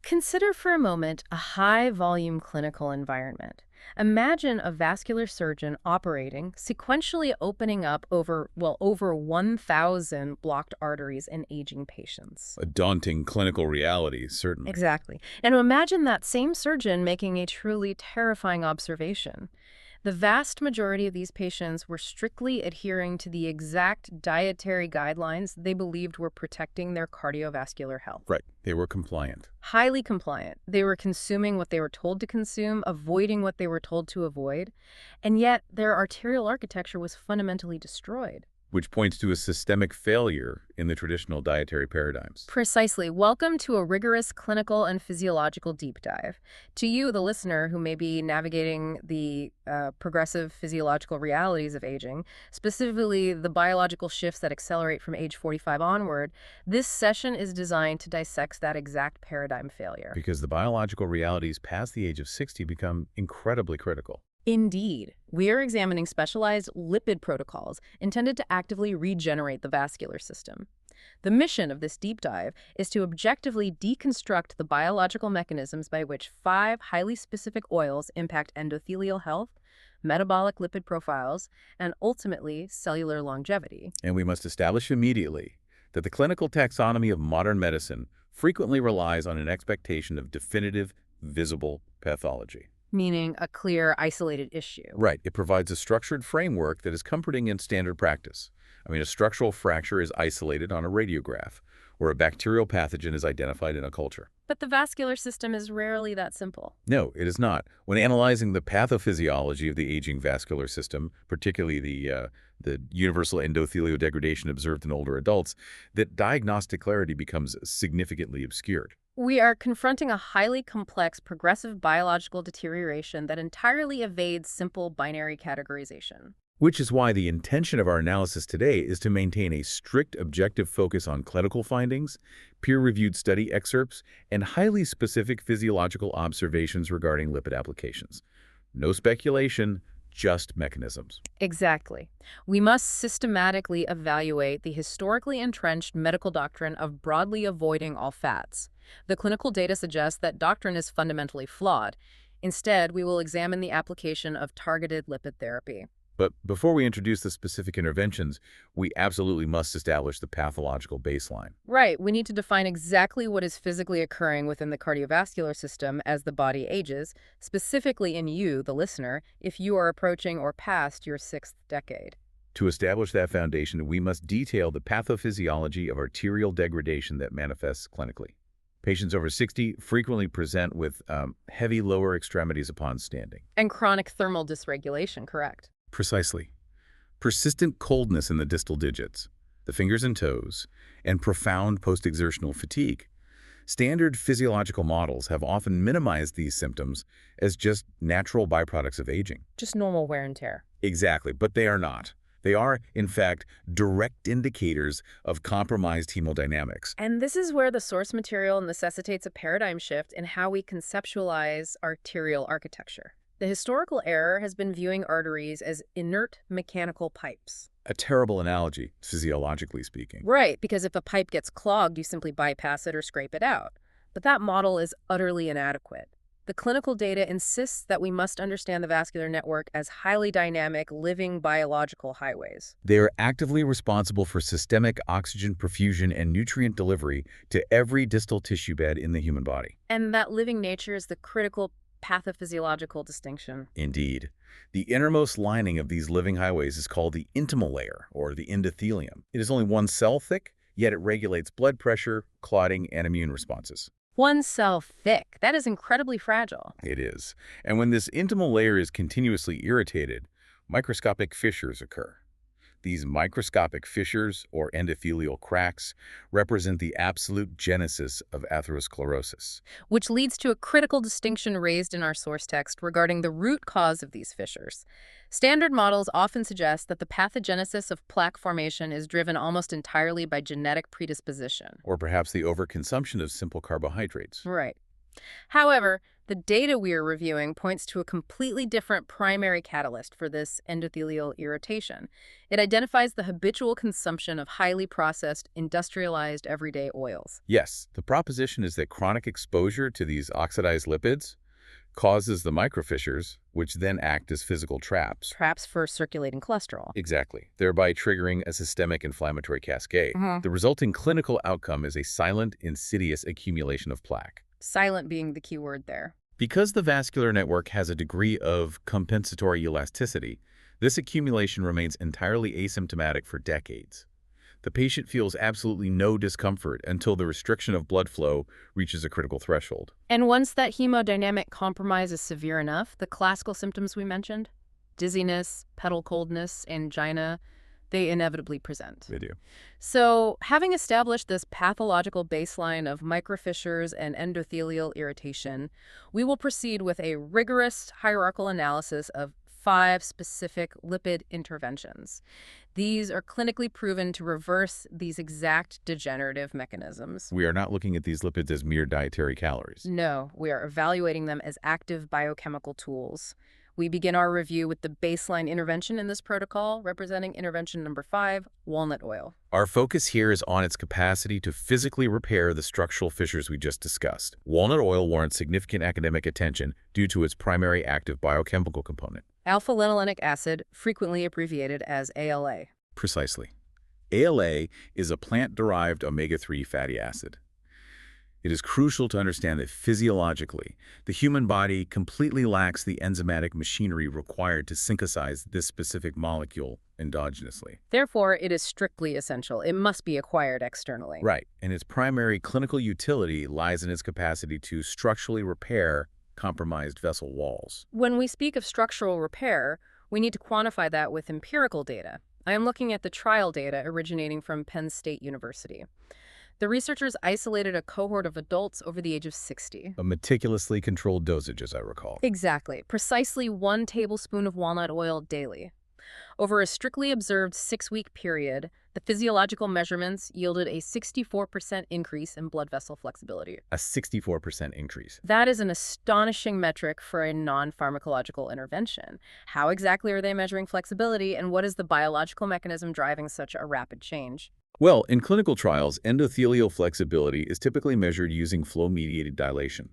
Consider for a moment a high-volume clinical environment. Imagine a vascular surgeon operating, sequentially opening up over 1,000 blocked arteries in aging patients. A daunting clinical reality, certainly. Exactly. And imagine that same surgeon making a truly terrifying observation. The vast majority of these patients were strictly adhering to the exact dietary guidelines they believed were protecting their cardiovascular health. Right. They were compliant. Highly compliant. They were consuming what they were told to consume, avoiding what they were told to avoid, and yet their arterial architecture was fundamentally destroyed. Which points to a systemic failure in the traditional dietary paradigms. Precisely. Welcome to a rigorous clinical and physiological deep dive. To you, the listener who may be navigating the progressive physiological realities of aging, specifically the biological shifts that accelerate from age 45 onward, this session is designed to dissect that exact paradigm failure. Because the biological realities past the age of 60 become incredibly critical. Indeed, we are examining specialized lipid protocols intended to actively regenerate the vascular system. The mission of this deep dive is to objectively deconstruct the biological mechanisms by which 5 highly specific oils impact endothelial health, metabolic lipid profiles, and ultimately cellular longevity. And we must establish immediately that the clinical taxonomy of modern medicine frequently relies on an expectation of definitive, visible pathology. Meaning a clear, isolated issue. Right. It provides a structured framework that is comforting in standard practice. A structural fracture is isolated on a radiograph, or a bacterial pathogen is identified in a culture. But the vascular system is rarely that simple. No, it is not. When analyzing the pathophysiology of the aging vascular system, particularly the universal endothelial degradation observed in older adults, that diagnostic clarity becomes significantly obscured. We are confronting a highly complex progressive biological deterioration that entirely evades simple binary categorization. Which is why the intention of our analysis today is to maintain a strict objective focus on clinical findings, peer-reviewed study excerpts, and highly specific physiological observations regarding lipid applications. No speculation, just mechanisms. Exactly. We must systematically evaluate the historically entrenched medical doctrine of broadly avoiding all fats. The clinical data suggests that doctrine is fundamentally flawed. Instead, we will examine the application of targeted lipid therapy. But before we introduce the specific interventions, we absolutely must establish the pathological baseline. Right. We need to define exactly what is physically occurring within the cardiovascular system as the body ages, specifically in you, the listener, if you are approaching or past your 6th decade. To establish that foundation, we must detail the pathophysiology of arterial degradation that manifests clinically. Patients over 60 frequently present with heavy lower extremities upon standing. And chronic thermal dysregulation, correct? Precisely. Persistent coldness in the distal digits, the fingers and toes, and profound post-exertional fatigue. Standard physiological models have often minimized these symptoms as just natural byproducts of aging. Just normal wear and tear. Exactly, but they are not. They are, in fact, direct indicators of compromised hemodynamics. And this is where the source material necessitates a paradigm shift in how we conceptualize arterial architecture. The historical error has been viewing arteries as inert mechanical pipes. A terrible analogy, physiologically speaking. Right, because if a pipe gets clogged, you simply bypass it or scrape it out. But that model is utterly inadequate. The clinical data insists that we must understand the vascular network as highly dynamic, living biological highways. They are actively responsible for systemic oxygen perfusion and nutrient delivery to every distal tissue bed in the human body. And that living nature is the critical pathophysiological distinction. Indeed. The innermost lining of these living highways is called the intimal layer, or the endothelium. It is only 1 cell thick, yet it regulates blood pressure, clotting, and immune responses. 1 cell thick. That is incredibly fragile. It is. And when this intimal layer is continuously irritated, microscopic fissures occur. These microscopic fissures, or endothelial cracks, represent the absolute genesis of atherosclerosis. Which leads to a critical distinction raised in our source text regarding the root cause of these fissures. Standard models often suggest that the pathogenesis of plaque formation is driven almost entirely by genetic predisposition. Or perhaps the overconsumption of simple carbohydrates. Right. However, the data we are reviewing points to a completely different primary catalyst for this endothelial irritation. It identifies the habitual consumption of highly processed, industrialized everyday oils. Yes, the proposition is that chronic exposure to these oxidized lipids causes the microfissures, which then act as physical traps. Traps for circulating cholesterol. Exactly, thereby triggering a systemic inflammatory cascade. The resulting clinical outcome is a silent, insidious accumulation of plaque. Silent being the key word there. Because the vascular network has a degree of compensatory elasticity, this accumulation remains entirely asymptomatic for decades. The patient feels absolutely no discomfort until the restriction of blood flow reaches a critical threshold. And once that hemodynamic compromise is severe enough, the classical symptoms we mentioned, dizziness, pedal coldness, angina, they inevitably present. They do. So, having established this pathological baseline of microfissures and endothelial irritation, we will proceed with a rigorous hierarchical analysis of 5 specific lipid interventions. These are clinically proven to reverse these exact degenerative mechanisms. We are not looking at these lipids as mere dietary calories. No, we are evaluating them as active biochemical tools. We begin our review with the baseline intervention in this protocol, representing intervention number 5, walnut oil. Our focus here is on its capacity to physically repair the structural fissures we just discussed. Walnut oil warrants significant academic attention due to its primary active biochemical component. Alpha-linolenic acid, frequently abbreviated as ALA. Precisely. ALA is a plant-derived omega-3 fatty acid. It is crucial to understand that physiologically, the human body completely lacks the enzymatic machinery required to synthesize this specific molecule endogenously. Therefore, it is strictly essential. It must be acquired externally. Right, and its primary clinical utility lies in its capacity to structurally repair compromised vessel walls. When we speak of structural repair, we need to quantify that with empirical data. I am looking at the trial data originating from Penn State University. The researchers isolated a cohort of adults over the age of 60. A meticulously controlled dosage, as I recall. Exactly. Precisely 1 tablespoon of walnut oil daily. Over a strictly observed 6-week period, the physiological measurements yielded a 64% increase in blood vessel flexibility. A 64% increase. That is an astonishing metric for a non-pharmacological intervention. How exactly are they measuring flexibility, and what is the biological mechanism driving such a rapid change? Well, in clinical trials, endothelial flexibility is typically measured using flow-mediated dilation.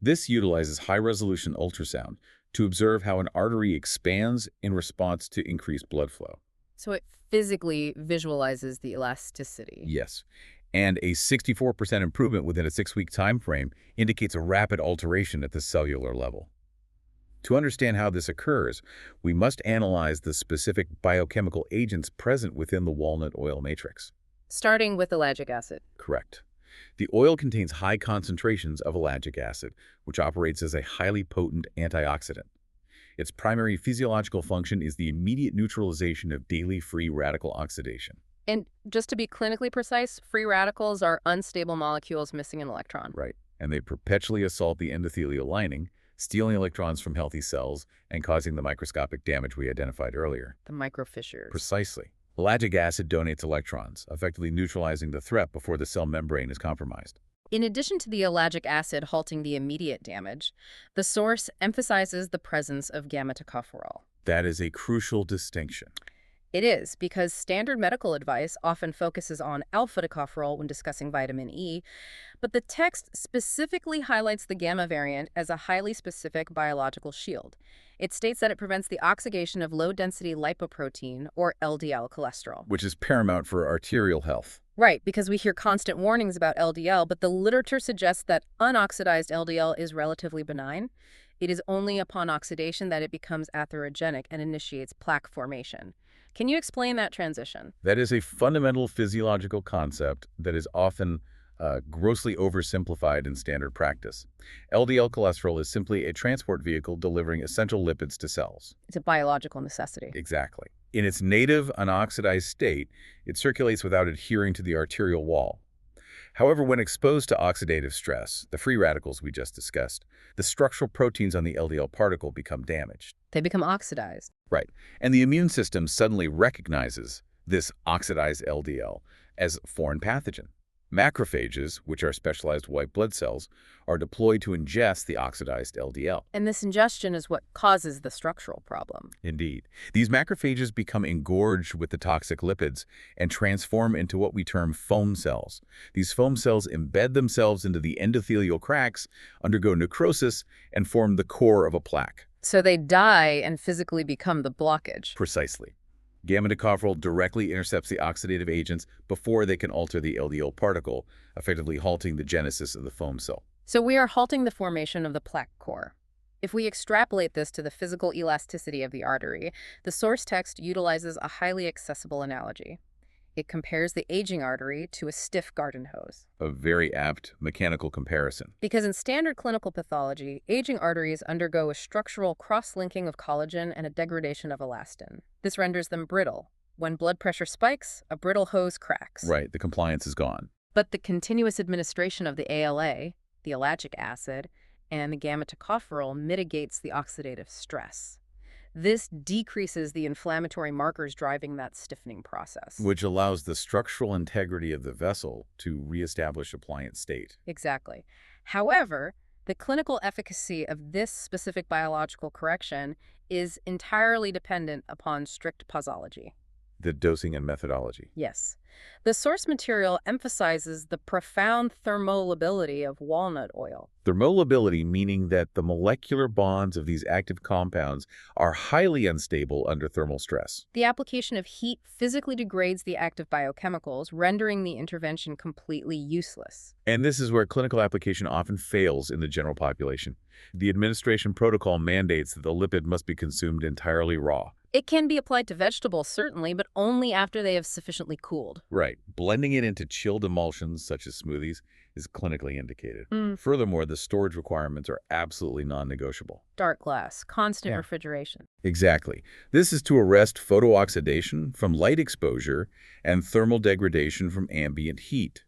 This utilizes high-resolution ultrasound to observe how an artery expands in response to increased blood flow. So it physically visualizes the elasticity. Yes, and a 64% improvement within a 6-week time frame indicates a rapid alteration at the cellular level. To understand how this occurs, we must analyze the specific biochemical agents present within the walnut oil matrix. Starting with ellagic acid. Correct. The oil contains high concentrations of ellagic acid, which operates as a highly potent antioxidant. Its primary physiological function is the immediate neutralization of daily free radical oxidation. And just to be clinically precise, free radicals are unstable molecules missing an electron. Right. And they perpetually assault the endothelial lining, stealing electrons from healthy cells and causing the microscopic damage we identified earlier. The microfissures. Precisely. Ellagic acid donates electrons, effectively neutralizing the threat before the cell membrane is compromised. In addition to the ellagic acid halting the immediate damage, the source emphasizes the presence of gamma-tocopherol. That is a crucial distinction. It is, because standard medical advice often focuses on alpha-tocopherol when discussing vitamin E, but the text specifically highlights the gamma variant as a highly specific biological shield. It states that it prevents the oxidation of low-density lipoprotein, or LDL cholesterol. Which is paramount for arterial health. Right, because we hear constant warnings about LDL, but the literature suggests that unoxidized LDL is relatively benign. It is only upon oxidation that it becomes atherogenic and initiates plaque formation. Can you explain that transition? That is a fundamental physiological concept that is often grossly oversimplified in standard practice. LDL cholesterol is simply a transport vehicle delivering essential lipids to cells. It's a biological necessity. Exactly. In its native unoxidized state, it circulates without adhering to the arterial wall. However, when exposed to oxidative stress, the free radicals we just discussed, the structural proteins on the LDL particle become damaged. They become oxidized. Right. And the immune system suddenly recognizes this oxidized LDL as a foreign pathogen. Macrophages, which are specialized white blood cells, are deployed to ingest the oxidized LDL. And this ingestion is what causes the structural problem. Indeed. These macrophages become engorged with the toxic lipids and transform into what we term foam cells. These foam cells embed themselves into the endothelial cracks, undergo necrosis, and form the core of a plaque. So they die and physically become the blockage. Precisely. Gamma tocopherol directly intercepts the oxidative agents before they can alter the LDL particle, effectively halting the genesis of the foam cell. So we are halting the formation of the plaque core. If we extrapolate this to the physical elasticity of the artery, the source text utilizes a highly accessible analogy. It compares the aging artery to a stiff garden hose. A very apt mechanical comparison. Because in standard clinical pathology, aging arteries undergo a structural cross-linking of collagen and a degradation of elastin. This renders them brittle. When blood pressure spikes, a brittle hose cracks. Right, the compliance is gone. But the continuous administration of the ALA, the ellagic acid, and the gamma tocopherol mitigates the oxidative stress. This decreases the inflammatory markers driving that stiffening process. Which allows the structural integrity of the vessel to reestablish a pliant state. Exactly. However, the clinical efficacy of this specific biological correction is entirely dependent upon strict posology. The dosing and methodology. Yes. The source material emphasizes the profound thermolability of walnut oil. Thermolability meaning that the molecular bonds of these active compounds are highly unstable under thermal stress. The application of heat physically degrades the active biochemicals, rendering the intervention completely useless. And this is where clinical application often fails in the general population. The administration protocol mandates that the lipid must be consumed entirely raw. It can be applied to vegetables, certainly, but only after they have sufficiently cooled. Right. Blending it into chilled emulsions, such as smoothies, is clinically indicated. Furthermore, the storage requirements are absolutely non-negotiable. Dark glass, constant refrigeration. Exactly. This is to arrest photooxidation from light exposure and thermal degradation from ambient heat.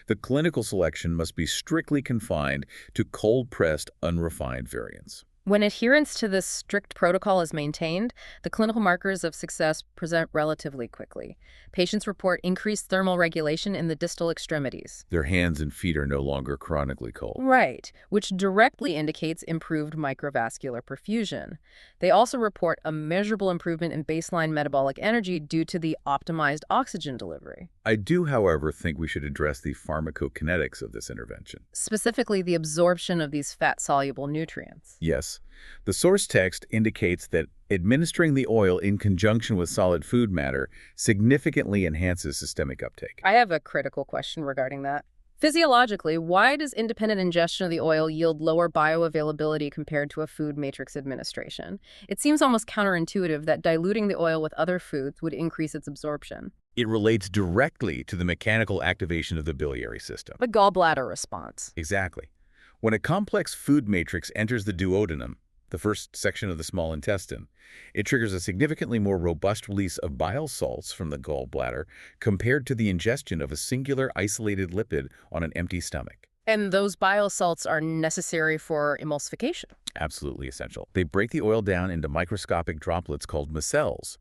The clinical selection must be strictly confined to cold-pressed, unrefined variants. When adherence to this strict protocol is maintained, the clinical markers of success present relatively quickly. Patients report increased thermal regulation in the distal extremities. Their hands and feet are no longer chronically cold. Right, which directly indicates improved microvascular perfusion. They also report a measurable improvement in baseline metabolic energy due to the optimized oxygen delivery. I do, however, think we should address the pharmacokinetics of this intervention. Specifically, the absorption of these fat-soluble nutrients. Yes. The source text indicates that administering the oil in conjunction with solid food matter significantly enhances systemic uptake. I have a critical question regarding that. Physiologically, why does independent ingestion of the oil yield lower bioavailability compared to a food matrix administration? It seems almost counterintuitive that diluting the oil with other foods would increase its absorption. It relates directly to the mechanical activation of the biliary system. The gallbladder response. Exactly. When a complex food matrix enters the duodenum, the first section of the small intestine, it triggers a significantly more robust release of bile salts from the gallbladder compared to the ingestion of a singular isolated lipid on an empty stomach. And those bile salts are necessary for emulsification. Absolutely essential. They break the oil down into microscopic droplets called micelles.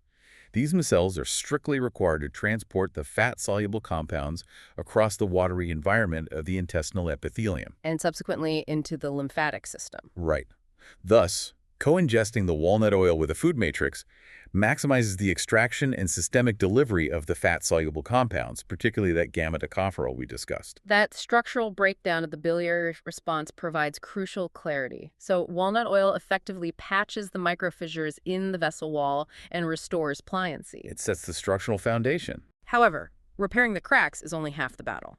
These micelles are strictly required to transport the fat-soluble compounds across the watery environment of the intestinal epithelium. And subsequently into the lymphatic system. Right. Thus, co-ingesting the walnut oil with a food matrix maximizes the extraction and systemic delivery of the fat-soluble compounds, particularly that gamma tocopherol we discussed. That structural breakdown of the biliary response provides crucial clarity. So walnut oil effectively patches the microfissures in the vessel wall and restores pliancy. It sets the structural foundation. However, repairing the cracks is only half the battle.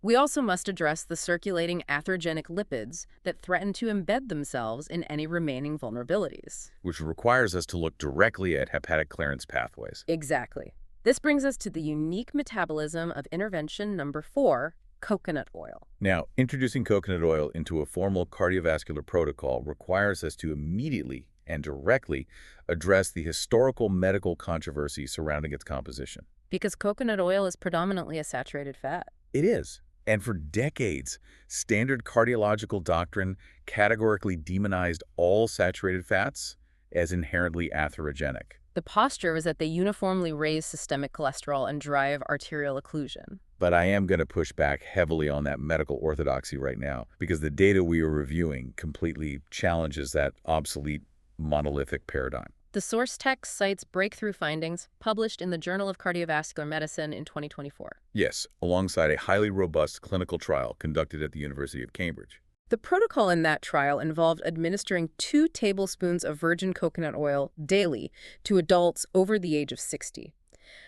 We also must address the circulating atherogenic lipids that threaten to embed themselves in any remaining vulnerabilities. Which requires us to look directly at hepatic clearance pathways. Exactly. This brings us to the unique metabolism of intervention number 4, coconut oil. Now, introducing coconut oil into a formal cardiovascular protocol requires us to immediately and directly address the historical medical controversy surrounding its composition. Because coconut oil is predominantly a saturated fat. It is. And for decades, standard cardiological doctrine categorically demonized all saturated fats as inherently atherogenic. The posture was that they uniformly raise systemic cholesterol and drive arterial occlusion. But I am going to push back heavily on that medical orthodoxy right now because the data we are reviewing completely challenges that obsolete monolithic paradigm. The source text cites breakthrough findings published in the Journal of Cardiovascular Medicine in 2024. Yes, alongside a highly robust clinical trial conducted at the University of Cambridge. The protocol in that trial involved administering 2 tablespoons of virgin coconut oil daily to adults over the age of 60.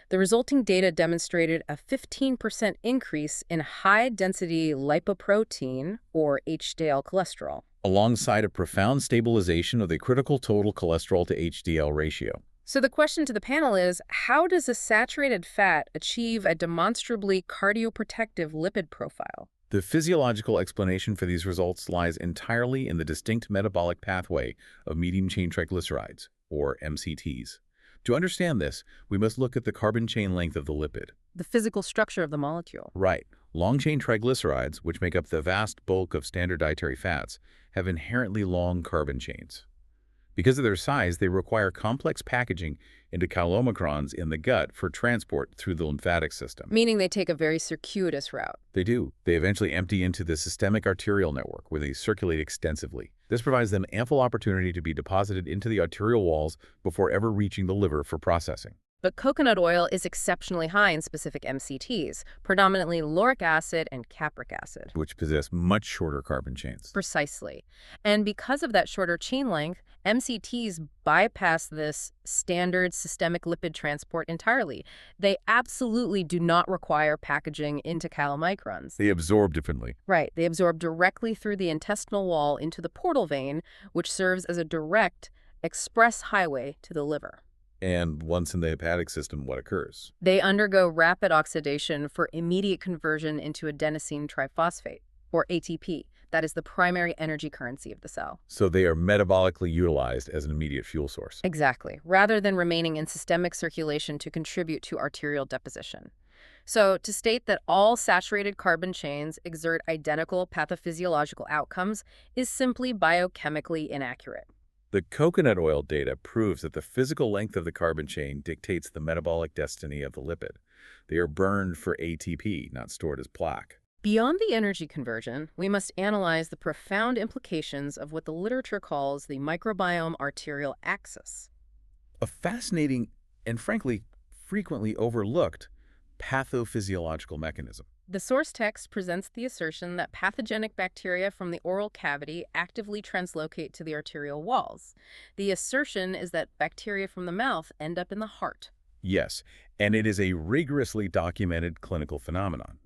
The resulting data demonstrated a 15% increase in high-density lipoprotein, or HDL cholesterol, Alongside a profound stabilization of the critical total cholesterol to HDL ratio. So the question to the panel is, how does a saturated fat achieve a demonstrably cardioprotective lipid profile? The physiological explanation for these results lies entirely in the distinct metabolic pathway of medium-chain triglycerides, or MCTs. To understand this, we must look at the carbon chain length of the lipid. The physical structure of the molecule. Right. Long-chain triglycerides, which make up the vast bulk of standard dietary fats, have inherently long carbon chains. Because of their size, they require complex packaging into chylomicrons in the gut for transport through the lymphatic system. Meaning they take a very circuitous route. They do. They eventually empty into the systemic arterial network, where they circulate extensively. This provides them ample opportunity to be deposited into the arterial walls before ever reaching the liver for processing. But coconut oil is exceptionally high in specific MCTs, predominantly lauric acid and capric acid. Which possess much shorter carbon chains. Precisely. And because of that shorter chain length, MCTs bypass this standard systemic lipid transport entirely. They absolutely do not require packaging into chylomicrons. They absorb differently. Right. They absorb directly through the intestinal wall into the portal vein, which serves as a direct express highway to the liver. And once in the hepatic system, what occurs? They undergo rapid oxidation for immediate conversion into adenosine triphosphate, or ATP. That is the primary energy currency of the cell. So they are metabolically utilized as an immediate fuel source. Exactly, rather than remaining in systemic circulation to contribute to arterial deposition. So to state that all saturated carbon chains exert identical pathophysiological outcomes is simply biochemically inaccurate. The coconut oil data proves that the physical length of the carbon chain dictates the metabolic destiny of the lipid. They are burned for ATP, not stored as plaque. Beyond the energy conversion, we must analyze the profound implications of what the literature calls the microbiome arterial axis. A fascinating and, frankly, frequently overlooked pathophysiological mechanism. The source text presents the assertion that pathogenic bacteria from the oral cavity actively translocate to the arterial walls. The assertion is that bacteria from the mouth end up in the heart. Yes, and it is a rigorously documented clinical phenomenon.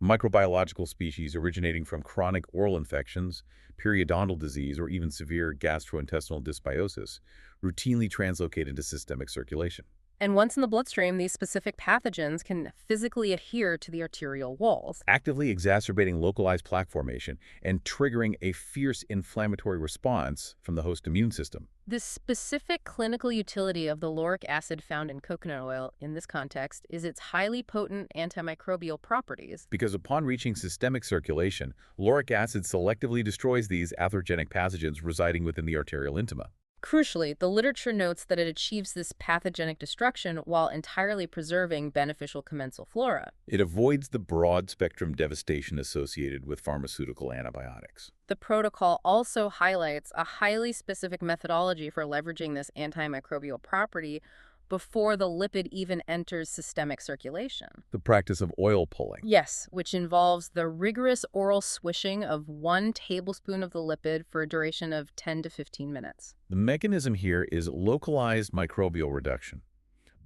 Microbiological species originating from chronic oral infections, periodontal disease, or even severe gastrointestinal dysbiosis routinely translocate into systemic circulation. And once in the bloodstream, these specific pathogens can physically adhere to the arterial walls, Actively exacerbating localized plaque formation and triggering a fierce inflammatory response from the host immune system. The specific clinical utility of the lauric acid found in coconut oil in this context is its highly potent antimicrobial properties. Because upon reaching systemic circulation, lauric acid selectively destroys these atherogenic pathogens residing within the arterial intima. Crucially, the literature notes that it achieves this pathogenic destruction while entirely preserving beneficial commensal flora. It avoids the broad-spectrum devastation associated with pharmaceutical antibiotics. The protocol also highlights a highly specific methodology for leveraging this antimicrobial property before the lipid even enters systemic circulation. The practice of oil pulling. Yes, which involves the rigorous oral swishing of 1 tablespoon of the lipid for a duration of 10 to 15 minutes. The mechanism here is localized microbial reduction.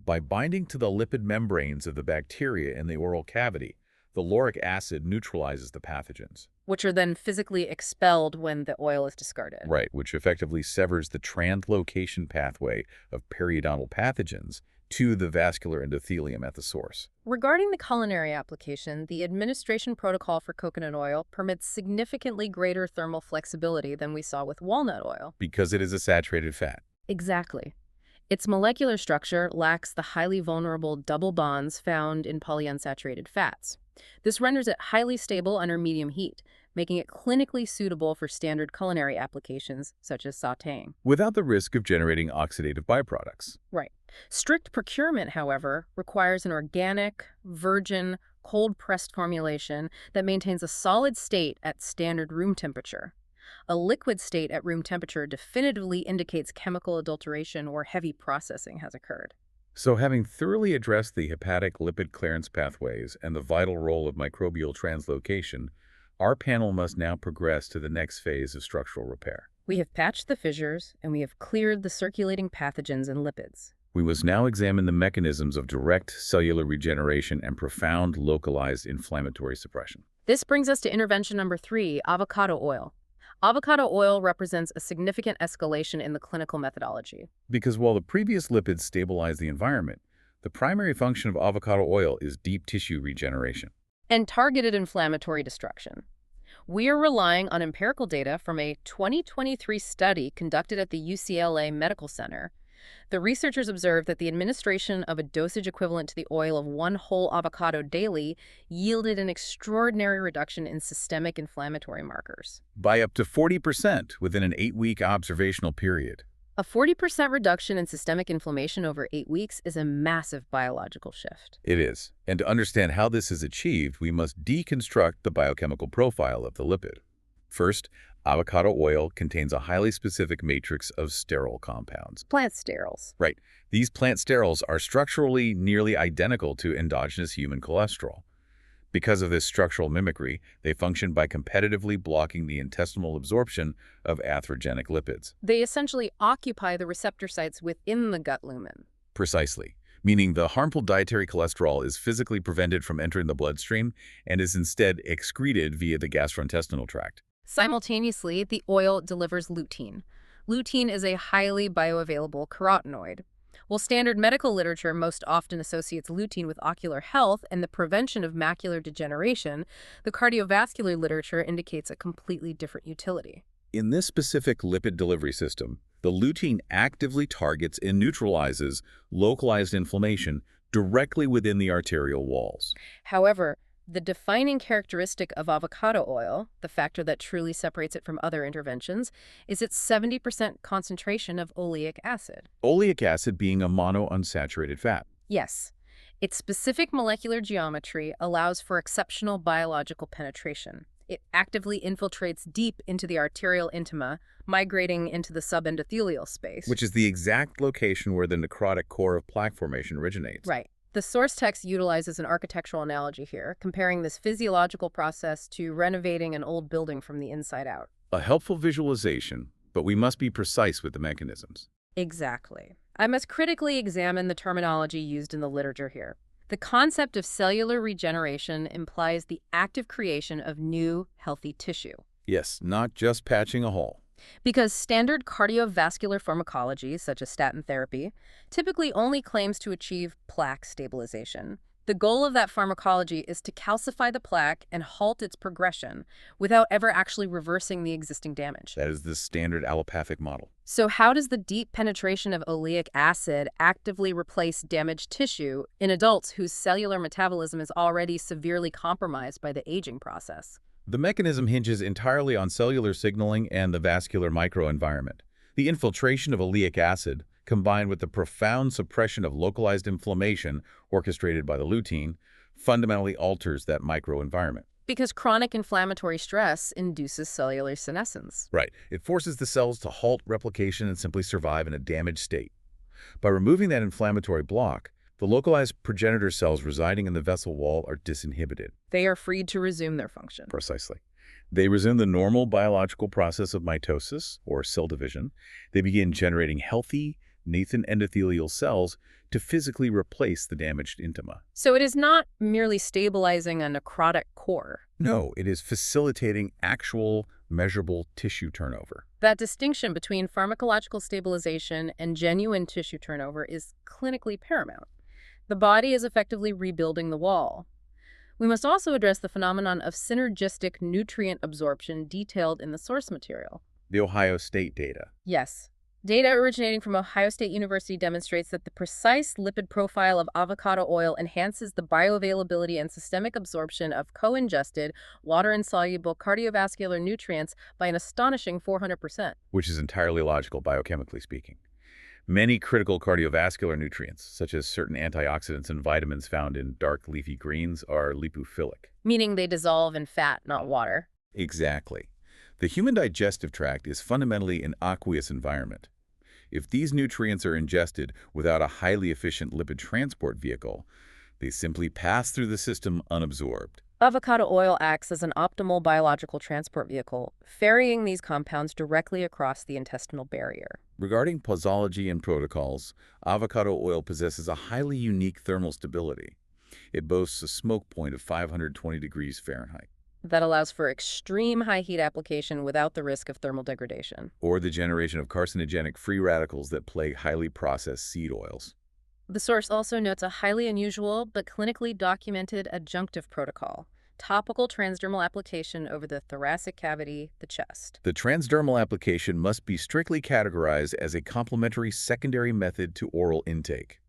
By binding to the lipid membranes of the bacteria in the oral cavity, the lauric acid neutralizes the pathogens. Which are then physically expelled when the oil is discarded. Right, which effectively severs the translocation pathway of periodontal pathogens to the vascular endothelium at the source. Regarding the culinary application, the administration protocol for coconut oil permits significantly greater thermal flexibility than we saw with walnut oil. Because it is a saturated fat. Exactly. Its molecular structure lacks the highly vulnerable double bonds found in polyunsaturated fats. This renders it highly stable under medium heat, making it clinically suitable for standard culinary applications such as sautéing. Without the risk of generating oxidative byproducts. Right. Strict procurement, however, requires an organic, virgin, cold-pressed formulation that maintains a solid state at standard room temperature. A liquid state at room temperature definitively indicates chemical adulteration or heavy processing has occurred. So having thoroughly addressed the hepatic lipid clearance pathways and the vital role of microbial translocation, our panel must now progress to the next phase of structural repair. We have patched the fissures, and we have cleared the circulating pathogens and lipids. We must now examine the mechanisms of direct cellular regeneration and profound localized inflammatory suppression. This brings us to intervention number 3, avocado oil. Avocado oil represents a significant escalation in the clinical methodology. Because while the previous lipids stabilize the environment, the primary function of avocado oil is deep tissue regeneration. And targeted inflammatory destruction. We are relying on empirical data from a 2023 study conducted at the UCLA Medical Center. The researchers observed that the administration of a dosage equivalent to the oil of 1 whole avocado daily yielded an extraordinary reduction in systemic inflammatory markers. By up to 40% within an 8-week observational period. A 40% reduction in systemic inflammation over 8 weeks is a massive biological shift. It is. And to understand how this is achieved, we must deconstruct the biochemical profile of the lipid. First, avocado oil contains a highly specific matrix of sterol compounds. Plant sterols. Right. These plant sterols are structurally nearly identical to endogenous human cholesterol. Because of this structural mimicry, they function by competitively blocking the intestinal absorption of atherogenic lipids. They essentially occupy the receptor sites within the gut lumen. Precisely. Meaning the harmful dietary cholesterol is physically prevented from entering the bloodstream and is instead excreted via the gastrointestinal tract. Simultaneously, the oil delivers lutein. Lutein is a highly bioavailable carotenoid. While standard medical literature most often associates lutein with ocular health and the prevention of macular degeneration, the cardiovascular literature indicates a completely different utility. In this specific lipid delivery system, the lutein actively targets and neutralizes localized inflammation directly within the arterial walls. However, the defining characteristic of avocado oil, the factor that truly separates it from other interventions, is its 70% concentration of oleic acid. Oleic acid being a monounsaturated fat. Yes, its specific molecular geometry allows for exceptional biological penetration. It actively infiltrates deep into the arterial intima, migrating into the subendothelial space. Which is the exact location where the necrotic core of plaque formation originates. Right. The source text utilizes an architectural analogy here, comparing this physiological process to renovating an old building from the inside out. A helpful visualization, but we must be precise with the mechanisms. Exactly. I must critically examine the terminology used in the literature here. The concept of cellular regeneration implies the active creation of new, healthy tissue. Yes, not just patching a hole. Because standard cardiovascular pharmacology, such as statin therapy, typically only claims to achieve plaque stabilization. The goal of that pharmacology is to calcify the plaque and halt its progression without ever actually reversing the existing damage. That is the standard allopathic model. So how does the deep penetration of oleic acid actively replace damaged tissue in adults whose cellular metabolism is already severely compromised by the aging process? The mechanism hinges entirely on cellular signaling and the vascular microenvironment. The infiltration of oleic acid, combined with the profound suppression of localized inflammation orchestrated by the lutein, fundamentally alters that microenvironment. Because chronic inflammatory stress induces cellular senescence. Right. It forces the cells to halt replication and simply survive in a damaged state. By removing that inflammatory block, the localized progenitor cells residing in the vessel wall are disinhibited. They are freed to resume their function. Precisely. They resume the normal biological process of mitosis, or cell division. They begin generating healthy, nascent endothelial cells to physically replace the damaged intima. So it is not merely stabilizing a necrotic core. No, it is facilitating actual, measurable tissue turnover. That distinction between pharmacological stabilization and genuine tissue turnover is clinically paramount. The body is effectively rebuilding the wall. We must also address the phenomenon of synergistic nutrient absorption detailed in the source material. The Ohio State data. Yes. Data originating from Ohio State University demonstrates that the precise lipid profile of avocado oil enhances the bioavailability and systemic absorption of co-ingested, water-insoluble cardiovascular nutrients by an astonishing 400%. Which is entirely logical biochemically speaking. Many critical cardiovascular nutrients, such as certain antioxidants and vitamins found in dark leafy greens, are lipophilic. Meaning they dissolve in fat, not water. Exactly. The human digestive tract is fundamentally an aqueous environment. If these nutrients are ingested without a highly efficient lipid transport vehicle, they simply pass through the system unabsorbed. Avocado oil acts as an optimal biological transport vehicle, ferrying these compounds directly across the intestinal barrier. Regarding posology and protocols, avocado oil possesses a highly unique thermal stability. It boasts a smoke point of 520 degrees Fahrenheit, That allows for extreme high heat application without the risk of thermal degradation. or the generation of carcinogenic free radicals that plague highly processed seed oils. The source also notes a highly unusual but clinically documented adjunctive protocol, topical transdermal application over the thoracic cavity, the chest. The transdermal application must be strictly categorized as a complementary secondary method to oral intake.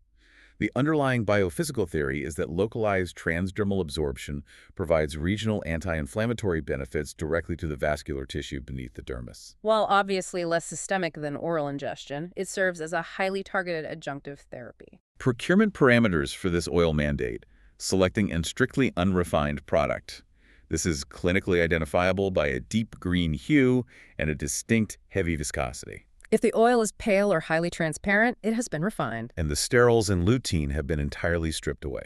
The underlying biophysical theory is that localized transdermal absorption provides regional anti-inflammatory benefits directly to the vascular tissue beneath the dermis. While obviously less systemic than oral ingestion, it serves as a highly targeted adjunctive therapy. Procurement parameters for this oil mandate: selecting a strictly unrefined product. This is clinically identifiable by a deep green hue and a distinct heavy viscosity. If the oil is pale or highly transparent, it has been refined. And the sterols and lutein have been entirely stripped away.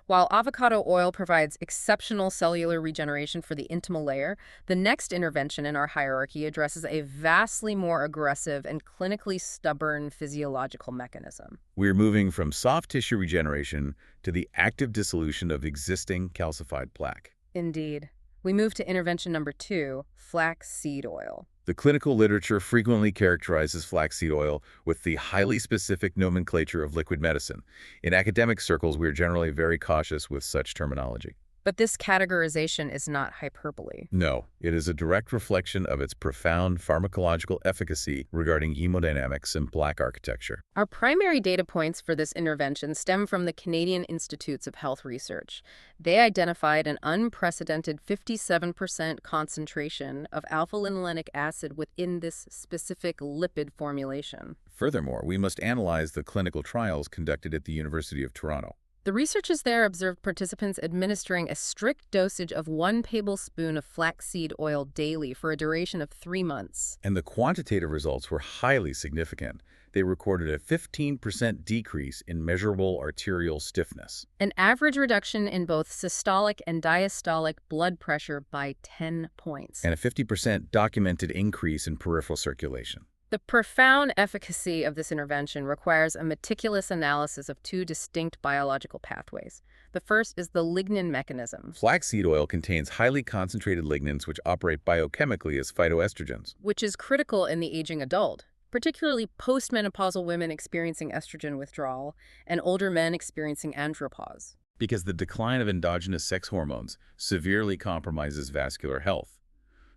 While avocado oil provides exceptional cellular regeneration for the intimal layer, the next intervention in our hierarchy addresses a vastly more aggressive and clinically stubborn physiological mechanism. We're moving from soft tissue regeneration to the active dissolution of existing calcified plaque. Indeed. We move to intervention number 2, flaxseed oil. The clinical literature frequently characterizes flaxseed oil with the highly specific nomenclature of liquid medicine. In academic circles, we're generally very cautious with such terminology. But this categorization is not hyperbole. No, it is a direct reflection of its profound pharmacological efficacy regarding hemodynamics and plaque architecture. Our primary data points for this intervention stem from the Canadian Institutes of Health Research. They identified an unprecedented 57% concentration of alpha-linolenic acid within this specific lipid formulation. Furthermore, we must analyze the clinical trials conducted at the University of Toronto. The researchers there observed participants administering a strict dosage of 1 tablespoon of flaxseed oil daily for a duration of 3 months. And the quantitative results were highly significant. They recorded a 15% decrease in measurable arterial stiffness, An average reduction in both systolic and diastolic blood pressure by 10 points. and a 50% documented increase in peripheral circulation. The profound efficacy of this intervention requires a meticulous analysis of 2 distinct biological pathways. The first is the lignin mechanism, Flaxseed oil contains highly concentrated lignins which operate biochemically as phytoestrogens. which is critical in the aging adult, particularly postmenopausal women experiencing estrogen withdrawal and older men experiencing andropause. Because the decline of endogenous sex hormones severely compromises vascular health.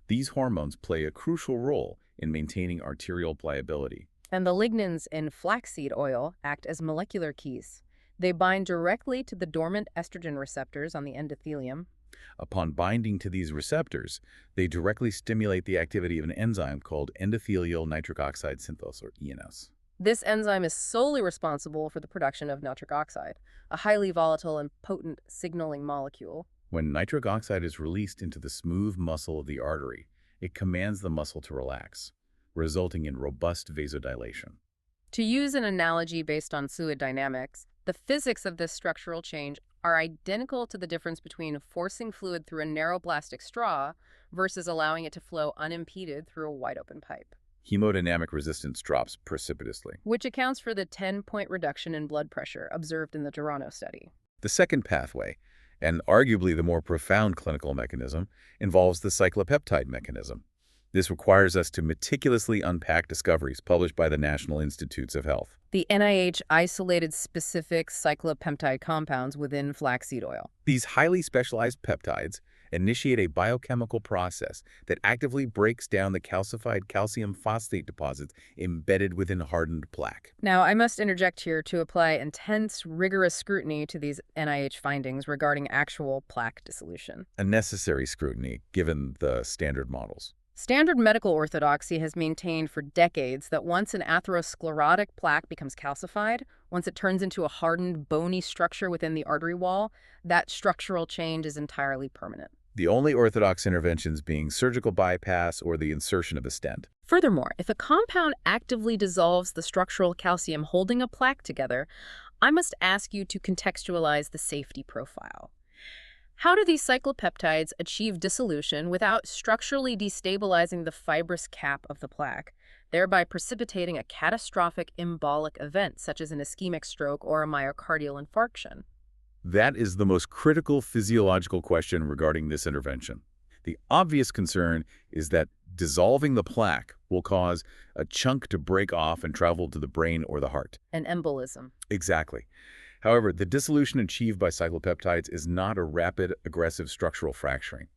These hormones play a crucial role in maintaining arterial pliability. And the lignins in flaxseed oil act as molecular keys. They bind directly to the dormant estrogen receptors on the endothelium. Upon binding to these receptors, they directly stimulate the activity of an enzyme called endothelial nitric oxide synthase, or ENS. This enzyme is solely responsible for the production of nitric oxide, a highly volatile and potent signaling molecule. When nitric oxide is released into the smooth muscle of the artery, it commands the muscle to relax, resulting in robust vasodilation. To use an analogy based on fluid dynamics, the physics of this structural change are identical to the difference between forcing fluid through a narrow plastic straw versus allowing it to flow unimpeded through a wide-open pipe, Hemodynamic resistance drops precipitously. which accounts for the 10-point reduction in blood pressure observed in the Toronto study. The second pathway, and arguably the more profound clinical mechanism, involves the cyclopeptide mechanism. This requires us to meticulously unpack discoveries published by the National Institutes of Health. The NIH isolated specific cyclopeptide compounds within flaxseed oil. These highly specialized peptides initiate a biochemical process that actively breaks down the calcified calcium phosphate deposits embedded within hardened plaque. Now, I must interject here to apply intense, rigorous scrutiny to these NIH findings regarding actual plaque dissolution. A necessary scrutiny given the standard models. Standard medical orthodoxy has maintained for decades that once an atherosclerotic plaque becomes calcified, once it turns into a hardened, bony structure within the artery wall, that structural change is entirely permanent. The only orthodox interventions being surgical bypass or the insertion of a stent. Furthermore, if a compound actively dissolves the structural calcium holding a plaque together, I must ask you to contextualize the safety profile. How do these cyclopeptides achieve dissolution without structurally destabilizing the fibrous cap of the plaque, thereby precipitating a catastrophic embolic event such as an ischemic stroke or a myocardial infarction? That is the most critical physiological question regarding this intervention. The obvious concern is that dissolving the plaque will cause a chunk to break off and travel to the brain or the heart. An embolism. Exactly. However, the dissolution achieved by cyclopeptides is not a rapid, aggressive structural fracturing.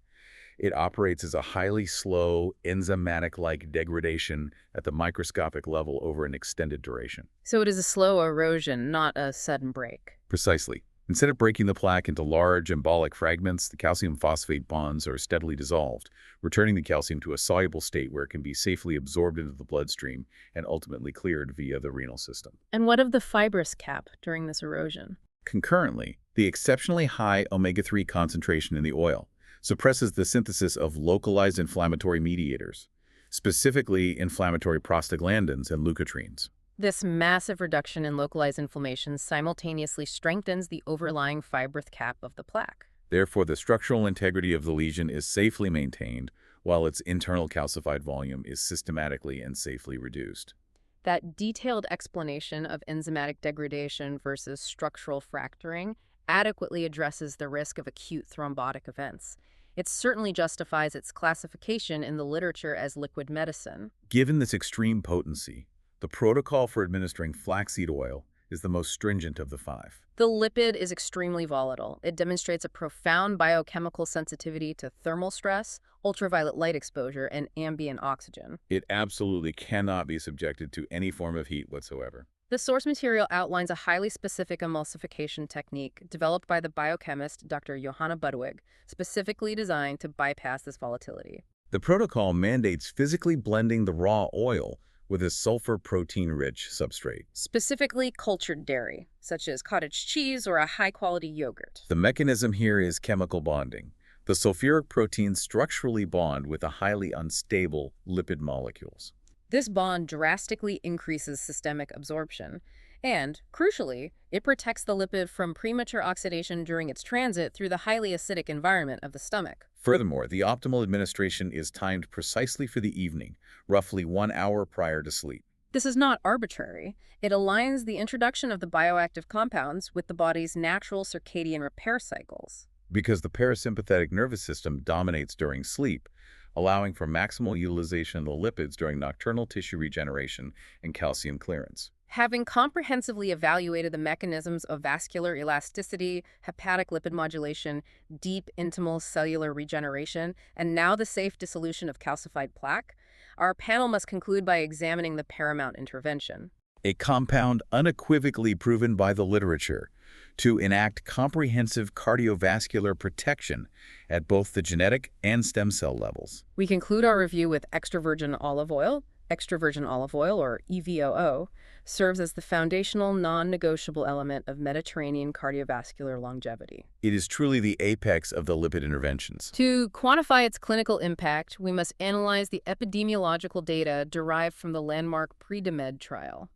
It operates as a highly slow, enzymatic-like degradation at the microscopic level over an extended duration. So it is a slow erosion, not a sudden break. Precisely. Instead of breaking the plaque into large embolic fragments, the calcium phosphate bonds are steadily dissolved, returning the calcium to a soluble state where it can be safely absorbed into the bloodstream and ultimately cleared via the renal system. And what of the fibrous cap during this erosion? Concurrently, the exceptionally high omega-3 concentration in the oil suppresses the synthesis of localized inflammatory mediators, specifically inflammatory prostaglandins and leukotrienes. This massive reduction in localized inflammation simultaneously strengthens the overlying fibrous cap of the plaque. Therefore, the structural integrity of the lesion is safely maintained, while its internal calcified volume is systematically and safely reduced. That detailed explanation of enzymatic degradation versus structural fracturing adequately addresses the risk of acute thrombotic events. It certainly justifies its classification in the literature as liquid medicine. Given this extreme potency, the protocol for administering flaxseed oil is the most stringent of the 5. The lipid is extremely volatile. It demonstrates a profound biochemical sensitivity to thermal stress, ultraviolet light exposure, and ambient oxygen. It absolutely cannot be subjected to any form of heat whatsoever. The source material outlines a highly specific emulsification technique developed by the biochemist Dr. Johanna Budwig, specifically designed to bypass this volatility. The protocol mandates physically blending the raw oil with a sulfur protein-rich substrate. Specifically cultured dairy, such as cottage cheese or a high-quality yogurt. The mechanism here is chemical bonding. The sulfuric proteins structurally bond with the highly unstable lipid molecules. This bond drastically increases systemic absorption, and, crucially, it protects the lipid from premature oxidation during its transit through the highly acidic environment of the stomach. Furthermore, the optimal administration is timed precisely for the evening, roughly 1 hour prior to sleep. This is not arbitrary. It aligns the introduction of the bioactive compounds with the body's natural circadian repair cycles. Because the parasympathetic nervous system dominates during sleep, allowing for maximal utilization of the lipids during nocturnal tissue regeneration and calcium clearance. Having comprehensively evaluated the mechanisms of vascular elasticity, hepatic lipid modulation, deep intimal cellular regeneration, and now the safe dissolution of calcified plaque, our panel must conclude by examining the paramount intervention. A compound unequivocally proven by the literature to enact comprehensive cardiovascular protection at both the genetic and stem cell levels. We conclude our review with extra virgin olive oil. Extra virgin olive oil, or EVOO, serves as the foundational, non-negotiable element of Mediterranean cardiovascular longevity. It is truly the apex of the lipid interventions. To quantify its clinical impact, we must analyze the epidemiological data derived from the landmark PREDIMED trial.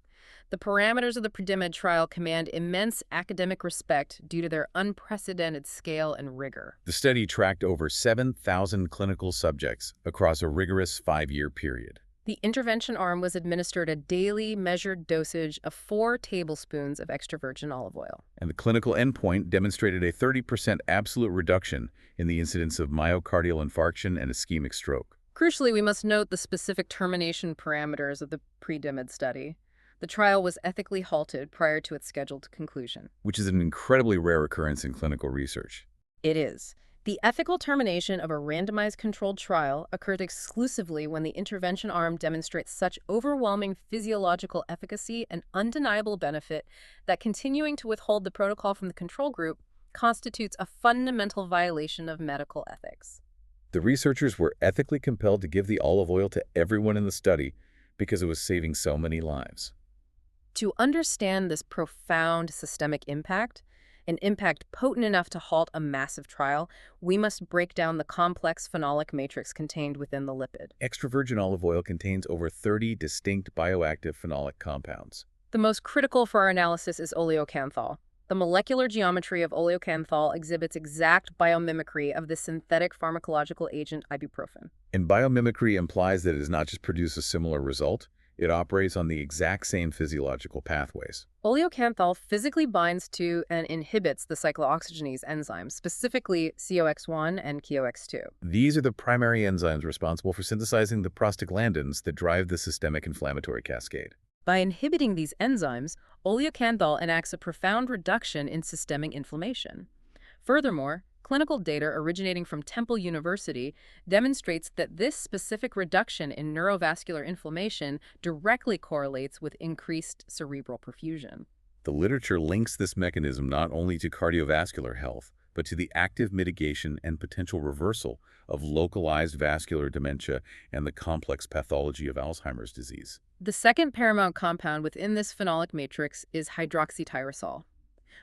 The parameters of the PREDIMED trial command immense academic respect due to their unprecedented scale and rigor. The study tracked over 7,000 clinical subjects across a rigorous 5-year period. The intervention arm was administered a daily measured dosage of 4 tablespoons of extra virgin olive oil. And the clinical endpoint demonstrated a 30% absolute reduction in the incidence of myocardial infarction and ischemic stroke. Crucially, we must note the specific termination parameters of the PREDIMED study. The trial was ethically halted prior to its scheduled conclusion. Which is an incredibly rare occurrence in clinical research. It is. The ethical termination of a randomized controlled trial occurred exclusively when the intervention arm demonstrates such overwhelming physiological efficacy and undeniable benefit that continuing to withhold the protocol from the control group constitutes a fundamental violation of medical ethics. The researchers were ethically compelled to give the olive oil to everyone in the study because it was saving so many lives. To understand this profound systemic impact, an impact potent enough to halt a massive trial, we must break down the complex phenolic matrix contained within the lipid. Extra virgin olive oil contains over 30 distinct bioactive phenolic compounds. The most critical for our analysis is oleocanthal. The molecular geometry of oleocanthal exhibits exact biomimicry of the synthetic pharmacological agent ibuprofen. And biomimicry implies that it does not just produce a similar result, it operates on the exact same physiological pathways. Oleocanthal physically binds to and inhibits the cyclooxygenase enzymes, specifically COX1 and COX2. These are the primary enzymes responsible for synthesizing the prostaglandins that drive the systemic inflammatory cascade. By inhibiting these enzymes, oleocanthal enacts a profound reduction in systemic inflammation. Furthermore, clinical data originating from Temple University demonstrates that this specific reduction in neurovascular inflammation directly correlates with increased cerebral perfusion. The literature links this mechanism not only to cardiovascular health, but to the active mitigation and potential reversal of localized vascular dementia and the complex pathology of Alzheimer's disease. The second paramount compound within this phenolic matrix is hydroxytyrosol.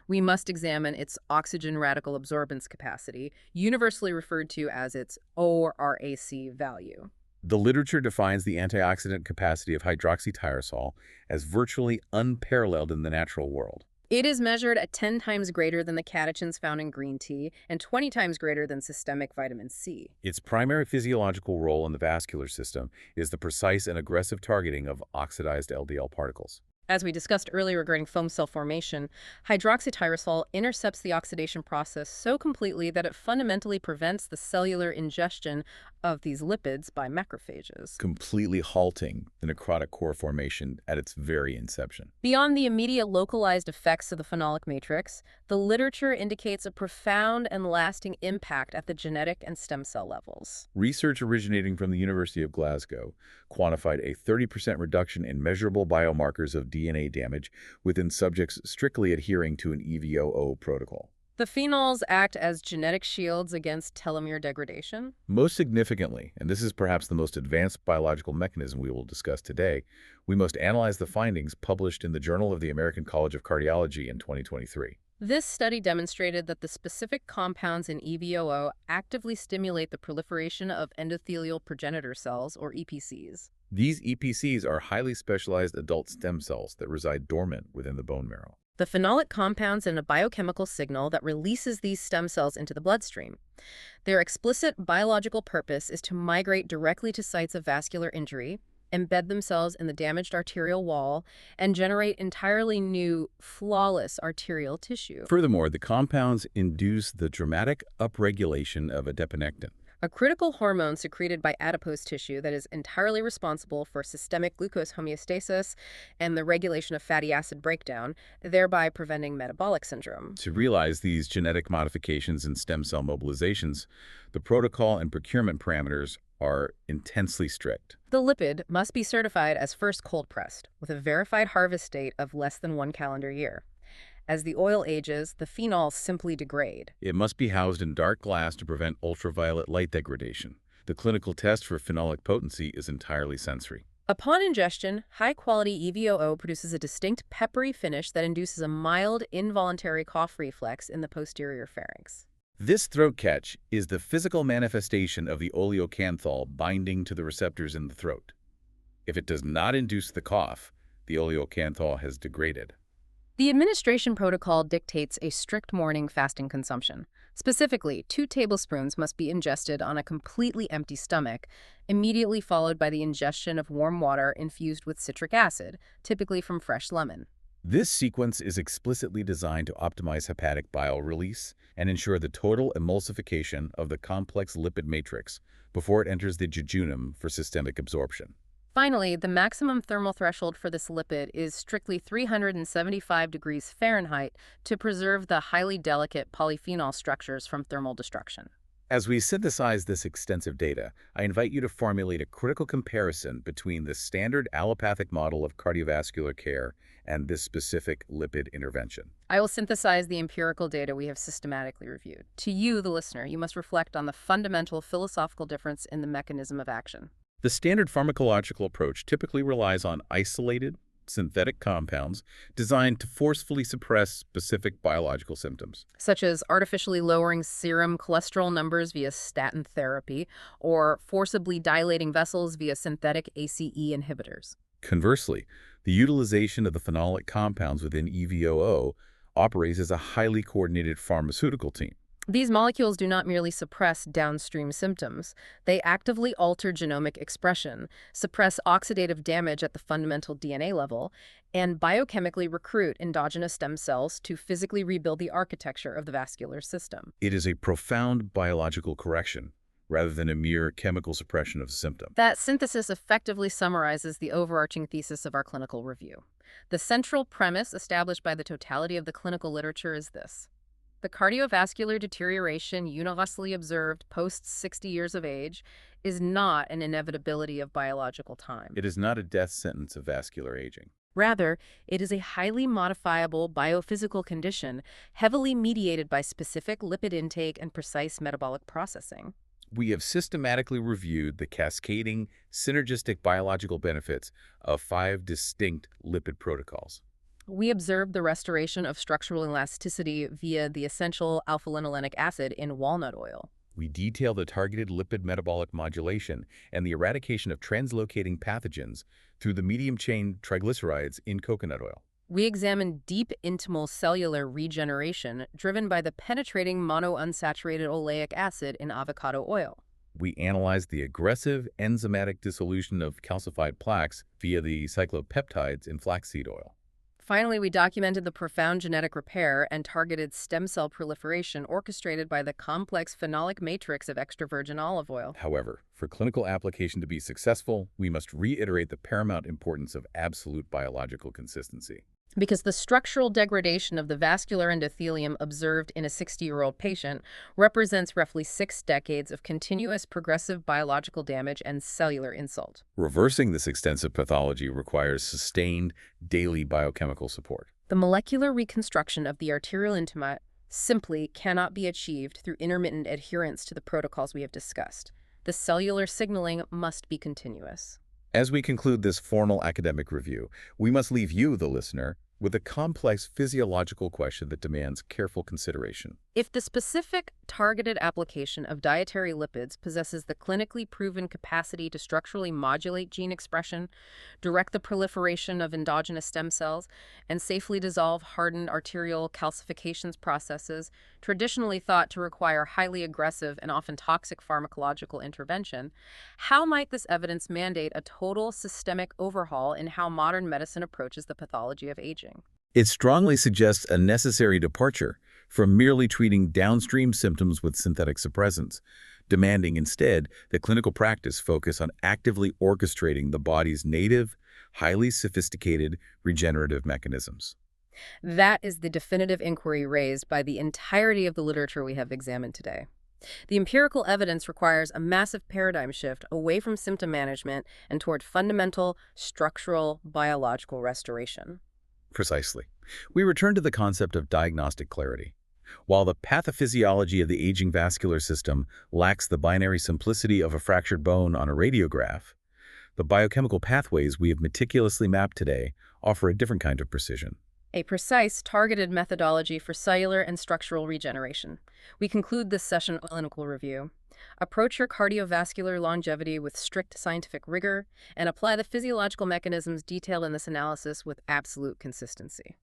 We must examine its oxygen radical absorbance capacity, universally referred to as its ORAC value. The literature defines the antioxidant capacity of hydroxytyrosol as virtually unparalleled in the natural world. It is measured at 10 times greater than the catechins found in green tea and 20 times greater than systemic vitamin C. Its primary physiological role in the vascular system is the precise and aggressive targeting of oxidized LDL particles. As we discussed earlier regarding foam cell formation, hydroxytyrosol intercepts the oxidation process so completely that it fundamentally prevents the cellular ingestion of these lipids by macrophages, Completely halting the necrotic core formation at its very inception. Beyond the immediate localized effects of the phenolic matrix, the literature indicates a profound and lasting impact at the genetic and stem cell levels. Research originating from the University of Glasgow quantified a 30% reduction in measurable biomarkers of DNA damage within subjects strictly adhering to an EVOO protocol. The phenols act as genetic shields against telomere degradation. Most significantly, and this is perhaps the most advanced biological mechanism we will discuss today, we must analyze the findings published in the Journal of the American College of Cardiology in 2023. This study demonstrated that the specific compounds in EVOO actively stimulate the proliferation of endothelial progenitor cells, or EPCs. These EPCs are highly specialized adult stem cells that reside dormant within the bone marrow. The phenolic compounds send a biochemical signal that releases these stem cells into the bloodstream. Their explicit biological purpose is to migrate directly to sites of vascular injury, embed themselves in the damaged arterial wall, and generate entirely new, flawless arterial tissue. Furthermore, the compounds induce the dramatic upregulation of adiponectin, A critical hormone secreted by adipose tissue that is entirely responsible for systemic glucose homeostasis and the regulation of fatty acid breakdown, thereby preventing metabolic syndrome. To realize these genetic modifications and stem cell mobilizations, the protocol and procurement parameters are intensely strict. The lipid must be certified as first cold-pressed, with a verified harvest date of less than 1 calendar year. As the oil ages, the phenols simply degrade. It must be housed in dark glass to prevent ultraviolet light degradation. The clinical test for phenolic potency is entirely sensory. Upon ingestion, high-quality EVOO produces a distinct peppery finish that induces a mild, involuntary cough reflex in the posterior pharynx. This throat catch is the physical manifestation of the oleocanthal binding to the receptors in the throat. If it does not induce the cough, the oleocanthal has degraded. The administration protocol dictates a strict morning fasting consumption. Specifically, 2 tablespoons must be ingested on a completely empty stomach, immediately followed by the ingestion of warm water infused with citric acid, typically from fresh lemon. This sequence is explicitly designed to optimize hepatic bile release and ensure the total emulsification of the complex lipid matrix before it enters the jejunum for systemic absorption. Finally, the maximum thermal threshold for this lipid is strictly 375 degrees Fahrenheit to preserve the highly delicate polyphenol structures from thermal destruction. As we synthesize this extensive data, I invite you to formulate a critical comparison between the standard allopathic model of cardiovascular care and this specific lipid intervention. I will synthesize the empirical data we have systematically reviewed. To you, the listener, you must reflect on the fundamental philosophical difference in the mechanism of action. The standard pharmacological approach typically relies on isolated, synthetic compounds designed to forcefully suppress specific biological symptoms. Such as artificially lowering serum cholesterol numbers via statin therapy or forcibly dilating vessels via synthetic ACE inhibitors. Conversely, the utilization of the phenolic compounds within EVOO operates as a highly coordinated pharmaceutical team. These molecules do not merely suppress downstream symptoms. They actively alter genomic expression, suppress oxidative damage at the fundamental DNA level, and biochemically recruit endogenous stem cells to physically rebuild the architecture of the vascular system. It is a profound biological correction rather than a mere chemical suppression of a symptom. That synthesis effectively summarizes the overarching thesis of our clinical review. The central premise established by the totality of the clinical literature is this: the cardiovascular deterioration universally observed post 60 years of age is not an inevitability of biological time. It is not a death sentence of vascular aging. Rather, it is a highly modifiable biophysical condition heavily mediated by specific lipid intake and precise metabolic processing. We have systematically reviewed the cascading, synergistic biological benefits of 5 distinct lipid protocols. We observed the restoration of structural elasticity via the essential alpha-linolenic acid in walnut oil. We detail the targeted lipid metabolic modulation and the eradication of translocating pathogens through the medium-chain triglycerides in coconut oil. We examined deep intimal cellular regeneration driven by the penetrating monounsaturated oleic acid in avocado oil. We analyzed the aggressive enzymatic dissolution of calcified plaques via the cyclopeptides in flaxseed oil. Finally, we documented the profound genetic repair and targeted stem cell proliferation orchestrated by the complex phenolic matrix of extra virgin olive oil. However, for clinical application to be successful, we must reiterate the paramount importance of absolute biological consistency. Because the structural degradation of the vascular endothelium observed in a 60-year-old patient represents roughly 6 decades of continuous progressive biological damage and cellular insult. Reversing this extensive pathology requires sustained, daily biochemical support. The molecular reconstruction of the arterial intima simply cannot be achieved through intermittent adherence to the protocols we have discussed. The cellular signaling must be continuous. As we conclude this formal academic review, we must leave you, the listener, with a complex physiological question that demands careful consideration. If the specific targeted application of dietary lipids possesses the clinically proven capacity to structurally modulate gene expression, direct the proliferation of endogenous stem cells, and safely dissolve hardened arterial calcifications processes, traditionally thought to require highly aggressive and often toxic pharmacological intervention, how might this evidence mandate a total systemic overhaul in how modern medicine approaches the pathology of aging? It strongly suggests a necessary departure from merely treating downstream symptoms with synthetic suppressants, demanding instead that clinical practice focus on actively orchestrating the body's native, highly sophisticated regenerative mechanisms. That is the definitive inquiry raised by the entirety of the literature we have examined today. The empirical evidence requires a massive paradigm shift away from symptom management and toward fundamental, structural, biological restoration. Precisely. We return to the concept of diagnostic clarity. While the pathophysiology of the aging vascular system lacks the binary simplicity of a fractured bone on a radiograph, the biochemical pathways we have meticulously mapped today offer a different kind of precision. A precise, targeted methodology for cellular and structural regeneration. We conclude this session with a clinical review. Approach your cardiovascular longevity with strict scientific rigor and apply the physiological mechanisms detailed in this analysis with absolute consistency.